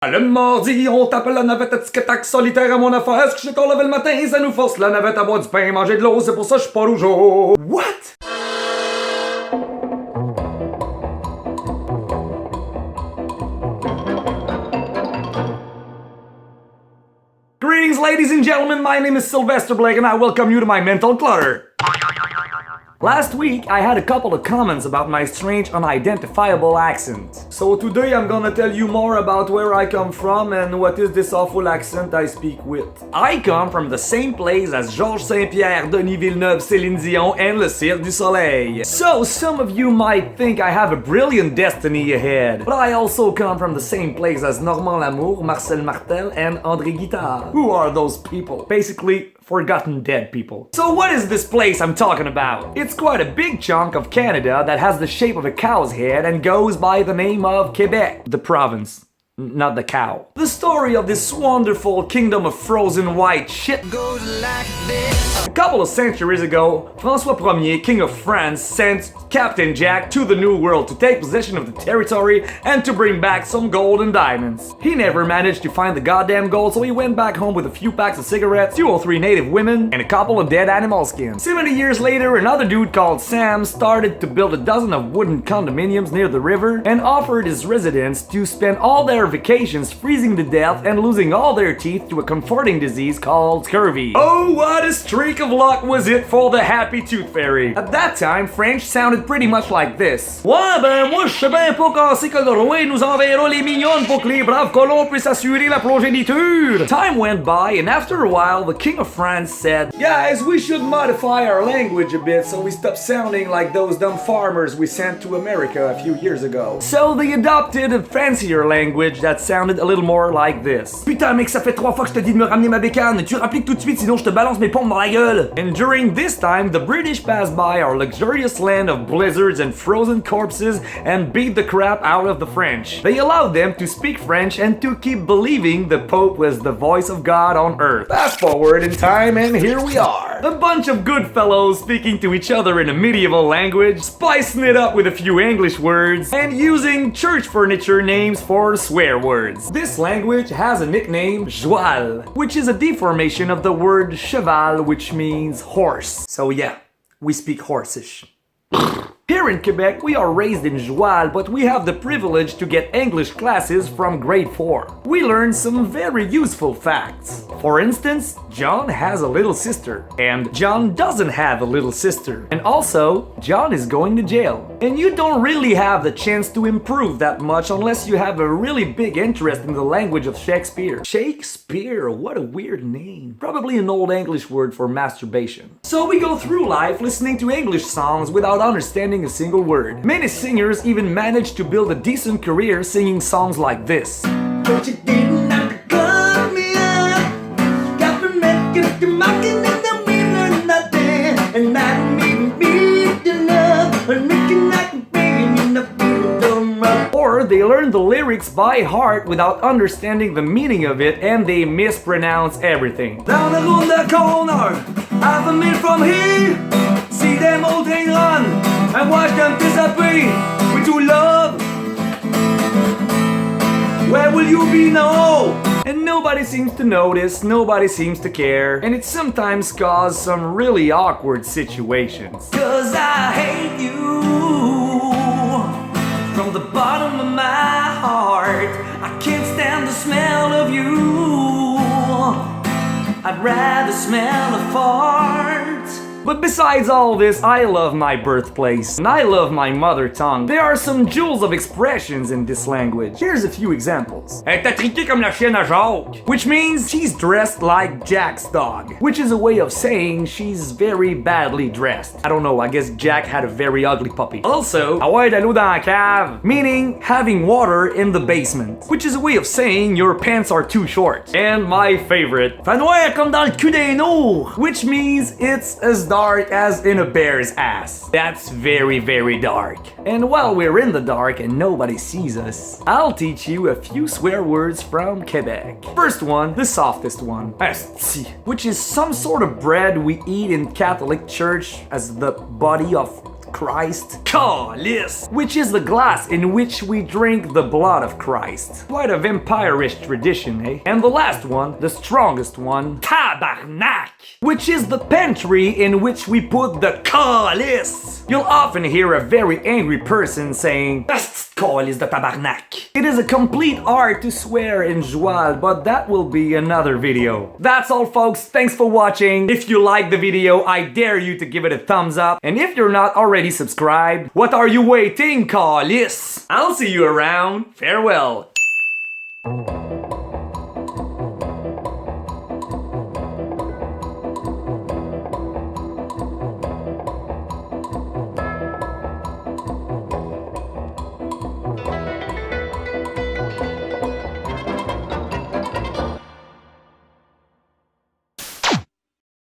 Le mardi, on tape la navette à tic-tac solitaire à mon affaire. Est-ce que je suis encore levé le matin? Ça nous force la navette à boire du pain et manger de l'eau. C'est pour ça que je suis pas rouge. What? Greetings, ladies and gentlemen. My name is Sylvester Blake, and I welcome you to my mental clutter. Last week, I had a couple of comments about my strange, unidentifiable accent. So today I'm gonna tell you more about where I come from and what is this awful accent I speak with. I come from the same place as Georges Saint-Pierre, Denis Villeneuve, Céline Dion, and Le Cirque du Soleil. So some of you might think I have a brilliant destiny ahead, but I also come from the same place as Normand Lamour, Marcel Martel, and André Guittard. Who are those people? Basically, forgotten dead people. So what is this place I'm talking about? It's quite a big chunk of Canada that has the shape of a cow's head and goes by the name of Quebec, the province. Not the cow. The story of this wonderful kingdom of frozen white shit goes like this. A couple of centuries ago, François Ier, King of France, sent Captain Jack to the New World to take possession of the territory and to bring back some gold and diamonds. He never managed to find the goddamn gold, so he went back home with a few packs of cigarettes, 2 or 3 native women, and a couple of dead animal skins. 70 years later, another dude called Sam started to build a dozen of wooden condominiums near the river and offered his residents to spend all their vacations freezing to death and losing all their teeth to a comforting disease called scurvy. Oh, what a streak of luck was it for the happy tooth fairy. At that time, French sounded pretty much like this. Ouais, ben moi je sais bien pas quand c'est que le roi nous enverra les mignonnes pour que les braves colons puissent assurer la progéniture. Time went by, and after a while, the King of France said, "Guys, we should modify our language a bit so we stop sounding like those dumb farmers we sent to America a few years ago." So they adopted a fancier language that sounded a little more like this. Putain mec, ça fait 3 fois que je te dis de me ramener ma bécane. Tu rappliques tout de suite sinon je te balance mes pompes dans la gueule. And during this time, the British passed by our luxurious land of blizzards and frozen corpses and beat the crap out of the French. They allowed them to speak French and to keep believing the Pope was the voice of God on earth. Fast forward in time and here we are. A bunch of good fellows speaking to each other in a medieval language, spicing it up with a few English words, and using church furniture names for swear words. This language has a nickname, joual, which is a deformation of the word cheval, which means horse. So yeah, we speak horseish. Here in Quebec, we are raised in joual, but we have the privilege to get English classes from grade 4. We learn some very useful facts. For instance, John has a little sister, and John doesn't have a little sister. And also, John is going to jail. And you don't really have the chance to improve that much unless you have a really big interest in the language of Shakespeare. Shakespeare, what a weird name. Probably an old English word for masturbation. So we go through life listening to English songs without understanding a single word. Many singers even manage to build a decent career singing songs like this. But you didn't have to cut me up. Got me making you mocking and then we learn nothing. And I don't even beat you love. And making like a baby in the freedom. Or they learn the lyrics by heart without understanding the meaning of it and they mispronounce everything. Down around the corner, half a mile from here. See them old thing run and watch them disappear. We do love. Where will you be now? And nobody seems to notice, nobody seems to care, and it sometimes causes some really awkward situations. 'Cause I hate you from the bottom of my heart. I can't stand the smell of you. I'd rather smell a fart. But besides all this, I love my birthplace, and I love my mother tongue. There are some jewels of expressions in this language. Here's a few examples. Elle t'a triqué comme la chienne à Jacques, which means she's dressed like Jack's dog, which is a way of saying she's very badly dressed. I don't know, I guess Jack had a very ugly puppy. Also, avoir de l'eau dans la cave, meaning having water in the basement, which is a way of saying your pants are too short. And my favorite, fait noir comme dans le cul d'un ours, which means it's as dark as in a bear's ass. That's very, very dark. And while we're in the dark and nobody sees us, I'll teach you a few swear words from Quebec. First one, the softest one, esti, which is some sort of bread we eat in Catholic Church as the body of Christ. Calice, which is the glass in which we drink the blood of Christ. Quite a vampirish tradition, eh? And the last one, the strongest one, tabarnak, which is the pantry in which we put the calice. You'll often hear a very angry person saying, calice de tabarnak. It is a complete art to swear in joie, but that will be another video. That's all, folks. Thanks for watching. If you like the video, I dare you to give it a thumbs up. And if you're not already subscribed, what are you waiting, calice? I'll see you around. Farewell.